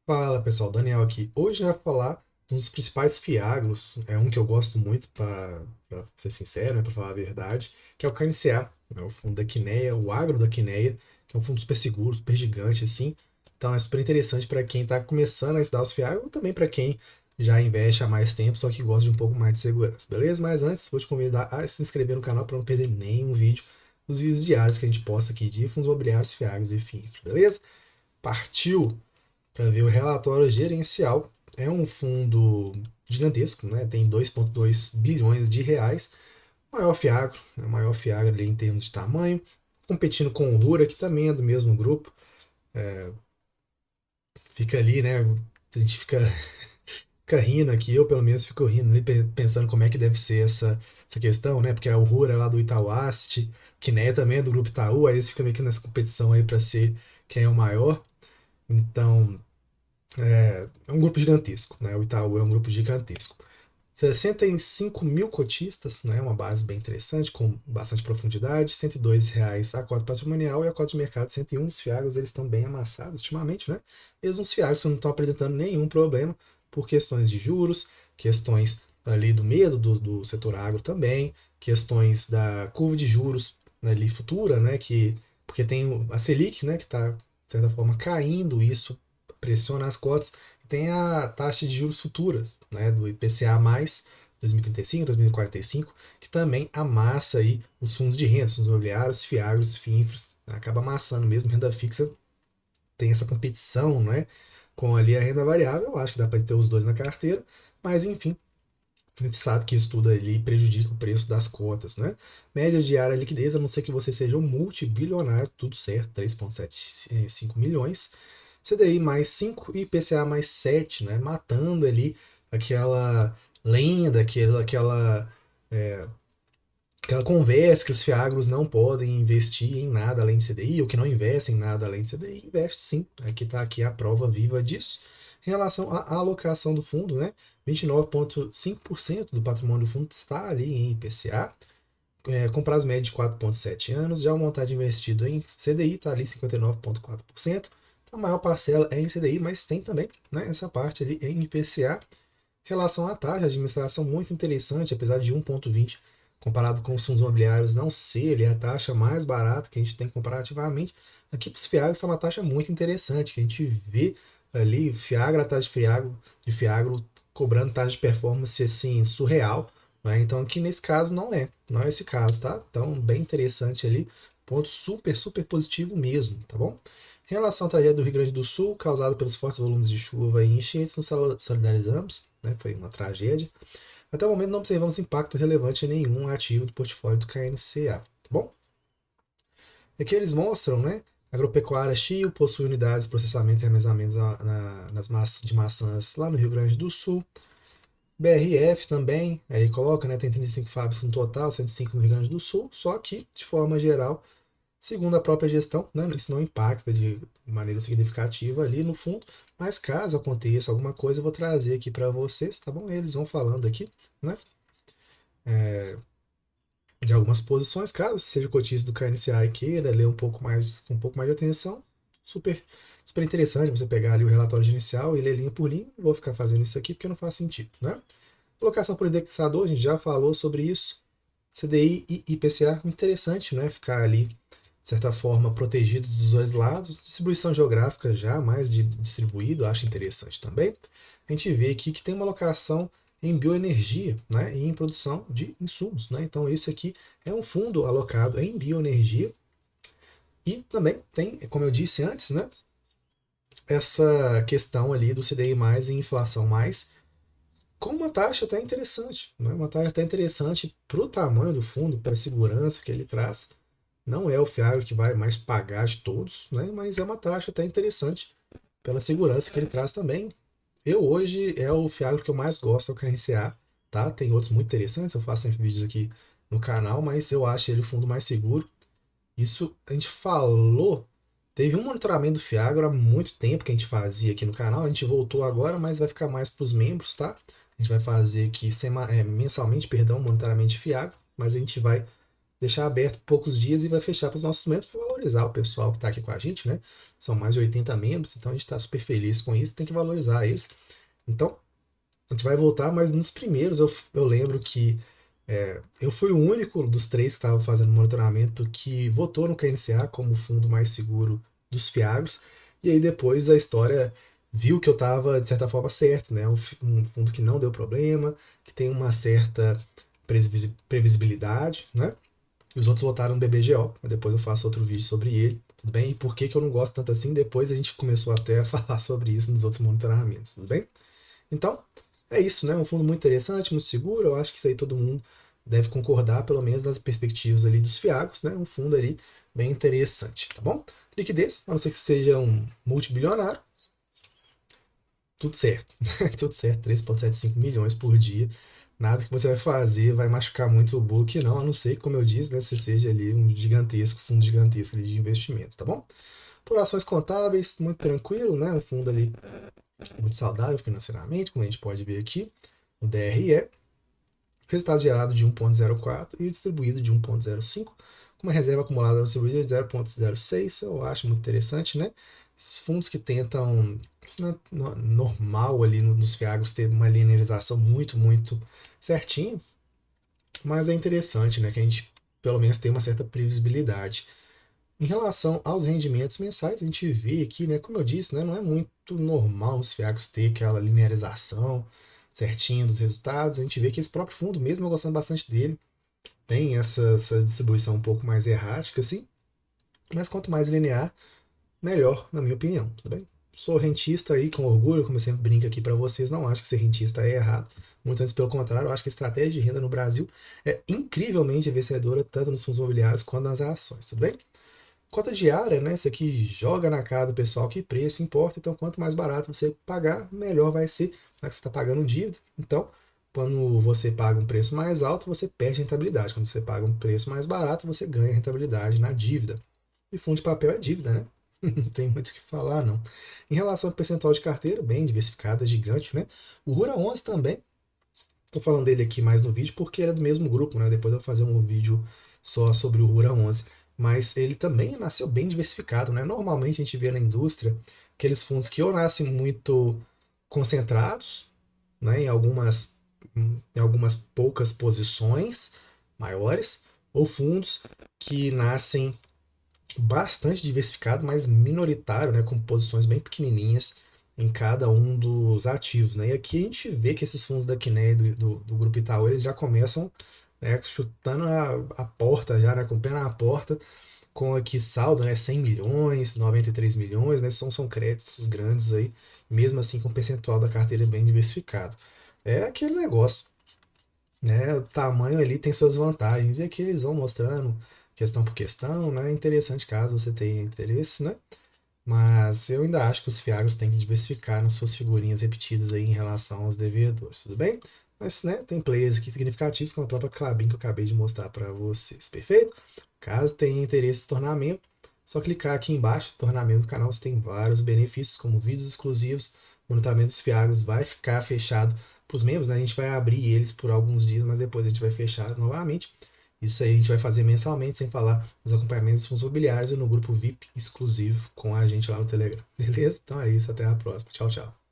Fala pessoal, Daniel aqui. Hoje eu vou falar de um dos principais fiagros, é um que eu gosto muito, para ser sincero, né, para falar a verdade, que é o KNCA, né, o fundo da Quineia, o agro da Quineia, que é um fundo super seguro, super gigante assim. Então é super interessante para quem está começando a estudar os fiagros, ou também para quem já investe há mais tempo, só que gosta de um pouco mais de segurança, beleza? Mas antes, vou te convidar a se inscrever no canal para não perder nenhum vídeo, os vídeos diários que a gente posta aqui de fundos imobiliários, fiagros e FIIs, beleza? Partiu! Para ver o relatório gerencial. É um fundo gigantesco, né? Tem 2,2 bilhões de reais. Maior Fiagro, né? Maior Fiagro ali em termos de tamanho, competindo com o Rura, que também é do mesmo grupo. Fica ali, né? A gente fica rindo aqui, eu pelo menos fico rindo, ali, pensando como é que deve ser essa questão, né? Porque o Rura é lá do Itauast, Kiné também é do grupo Itaú, aí eles ficam meio que nessa competição aí para ser quem é o maior. Então, é um grupo gigantesco, né? O Itaú é um grupo gigantesco. 65 mil cotistas, né? Uma base bem interessante, com bastante profundidade. R$ 102 a cota patrimonial e a cota de mercado 101. Os fiagros eles estão bem amassados ultimamente, né? Mesmo os fiagros que não estão apresentando nenhum problema por questões de juros, questões ali do medo do setor agro também, questões da curva de juros ali futura, né? Porque tem a Selic, né? Que está, de certa forma, caindo, isso pressiona as cotas. Tem a taxa de juros futuras, né, do IPCA mais 2035, 2045, que também amassa aí os fundos de renda, os fundos imobiliários, FIAGROS, FIINFRAs, né, acaba amassando mesmo renda fixa, tem essa competição, né, com ali a renda variável, eu acho que dá para ter os dois na carteira, mas enfim, a gente sabe que isso tudo ali prejudica o preço das cotas, né? Média diária liquidez, a não ser que você seja um multibilionário, tudo certo, 3,75 milhões. CDI mais 5 e IPCA mais 7, né? Matando ali aquela lenda, aquela conversa que os fiagros não podem investir em nada além de CDI, ou que não investem em nada além de CDI, investe sim. Aqui está aqui a prova viva disso. Em relação à alocação do fundo, né? 29,5% do patrimônio do fundo está ali em IPCA, com prazo médio de 4,7 anos. Já o montante investido em CDI está ali 59,4%. A maior parcela é em CDI, mas tem também, né, essa parte ali em IPCA. Relação à taxa, a administração muito interessante, apesar de 1,20 comparado com os fundos imobiliários não ser ele, a taxa mais barata que a gente tem comparativamente. Aqui para os FIAGROS é uma taxa muito interessante, que a gente vê ali Fiagro, a taxa de Fiagro cobrando taxa de performance assim, surreal. Né? Então aqui nesse caso não é esse caso, tá? Então bem interessante ali, ponto super, super positivo mesmo, tá bom? Em relação à tragédia do Rio Grande do Sul, causada pelos fortes volumes de chuva e enchentes, nos solidarizamos, né? Foi uma tragédia. Até o momento não observamos impacto relevante em nenhum ativo do portfólio do KNCA, tá bom? Aqui eles mostram, né? Agropecuária Chio possui unidades de processamento e armazenamento nas massas de maçãs lá no Rio Grande do Sul. BRF também, aí coloca, né? Tem 35 fábricas no total, 105 no Rio Grande do Sul, só que, de forma geral, segundo a própria gestão, né, isso não impacta de maneira significativa ali no fundo, mas caso aconteça alguma coisa, eu vou trazer aqui para vocês, tá bom? Eles vão falando aqui, né, de algumas posições, caso você seja cotista do KNCA e queira ler com um pouco mais de atenção, super, super interessante você pegar ali o relatório inicial e ler linha por linha. Não vou ficar fazendo isso aqui porque não faz sentido, né? Colocação por indexador, a gente já falou sobre isso. CDI e IPCA, interessante, né? Ficar ali de certa forma, protegido dos dois lados. Distribuição geográfica já mais distribuído, acho interessante também. A gente vê aqui que tem uma alocação em bioenergia, né, e em produção de insumos. Né? Então, esse aqui é um fundo alocado em bioenergia. E também tem, como eu disse antes, né, essa questão ali do CDI mais e inflação mais, com uma taxa até interessante. Né? Uma taxa até interessante para o tamanho do fundo, para a segurança que ele traz. Não é o Fiagro que vai mais pagar de todos, né? Mas é uma taxa até interessante pela segurança que ele traz também. Eu hoje é o Fiagro que eu mais gosto, é o KNCA, tá? Tem outros muito interessantes, eu faço sempre vídeos aqui no canal, mas eu acho ele o fundo mais seguro. Isso a gente falou, teve um monitoramento do Fiagro há muito tempo que a gente fazia aqui no canal, a gente voltou agora, mas vai ficar mais para os membros, tá? A gente vai fazer aqui mensalmente, perdão, monitoramento de Fiagro, mas a gente vai deixar aberto poucos dias e vai fechar para os nossos membros para valorizar o pessoal que está aqui com a gente, né? São mais de 80 membros, então a gente está super feliz com isso, tem que valorizar eles. Então, a gente vai voltar, mas nos primeiros eu lembro que eu fui o único dos três que estava fazendo monitoramento que votou no KNCA como o fundo mais seguro dos FIAGROS, e aí depois a história viu que eu estava, de certa forma, certo, né? Um fundo que não deu problema, que tem uma certa previsibilidade, né? E os outros votaram no BBGO, mas depois eu faço outro vídeo sobre ele, tudo bem? E por que que eu não gosto tanto assim? Depois a gente começou até a falar sobre isso nos outros monitoramentos, tudo bem? Então, é isso, né? Um fundo muito interessante, muito seguro. Eu acho que isso aí todo mundo deve concordar, pelo menos nas perspectivas ali dos FIAGos, né? Um fundo ali bem interessante, tá bom? Liquidez, a não ser que seja um multibilionário, tudo certo, tudo certo, 3,75 milhões por dia. Nada que você vai fazer vai machucar muito o book, não, a não ser que, como eu disse, né, você seja ali um gigantesco, fundo gigantesco ali de investimentos, tá bom? Por ações contábeis, muito tranquilo, né? Um fundo ali muito saudável financeiramente, como a gente pode ver aqui, o DRE, resultado gerado de 1,04 e distribuído de 1,05, com uma reserva acumulada distribuída de 0,06, eu acho muito interessante, né? Esses fundos que tentam, isso não é normal ali nos FIAGos ter uma linearização muito certinho, mas é interessante, né? Que a gente pelo menos tem uma certa previsibilidade. Em relação aos rendimentos mensais, a gente vê aqui, né, como eu disse, né, não é muito normal os FIAGos ter aquela linearização certinha dos resultados. A gente vê que esse próprio fundo, mesmo eu gostando bastante dele, tem essa distribuição um pouco mais errática, assim, mas quanto mais linear, melhor, na minha opinião, tudo bem? Sou rentista aí com orgulho, como eu sempre brinco aqui para vocês, não acho que ser rentista é errado. Muito antes, pelo contrário, eu acho que a estratégia de renda no Brasil é incrivelmente vencedora, tanto nos fundos imobiliários quanto nas ações, tudo bem? Cota diária, né? Isso aqui joga na cara do pessoal que preço importa. Então, quanto mais barato você pagar, melhor vai ser, né, que você está pagando dívida. Então, quando você paga um preço mais alto, você perde rentabilidade. Quando você paga um preço mais barato, você ganha rentabilidade na dívida. E fundo de papel é dívida, né? Não tem muito o que falar, não. Em relação ao percentual de carteira, bem diversificada, gigante, né? O Rura 11 também. Estou falando dele aqui mais no vídeo porque ele é do mesmo grupo, né? Depois eu vou fazer um vídeo só sobre o Rura 11. Mas ele também nasceu bem diversificado, né? Normalmente a gente vê na indústria aqueles fundos que ou nascem muito concentrados, né? Em algumas poucas posições maiores, ou fundos que nascem bastante diversificado, mas minoritário, né, com posições bem pequenininhas em cada um dos ativos, né? E aqui a gente vê que esses fundos da Quiné e do Grupo Itaú, eles já começam, né, chutando a porta já, né, com o pé na porta, com aqui saldo, né, 100 milhões, 93 milhões, né, são créditos grandes aí, mesmo assim com o percentual da carteira bem diversificado. É aquele negócio, né? O tamanho ali tem suas vantagens, e aqui eles vão mostrando questão por questão, né? Interessante caso você tenha interesse, né? Mas eu ainda acho que os fiagos têm que diversificar nas suas figurinhas repetidas aí em relação aos devedores, tudo bem? Mas, né, tem players aqui significativos, como a própria Klabin que eu acabei de mostrar para vocês, perfeito? Caso tenha interesse em se tornar membro, só clicar aqui embaixo, se tornar membro do canal, você tem vários benefícios, como vídeos exclusivos, monitoramento dos fiagos vai ficar fechado para os membros, né? A gente vai abrir eles por alguns dias, mas depois a gente vai fechar novamente. Isso aí a gente vai fazer mensalmente, sem falar nos acompanhamentos dos fundos imobiliários e no grupo VIP exclusivo com a gente lá no Telegram. Beleza? Então é isso, até a próxima. Tchau, tchau.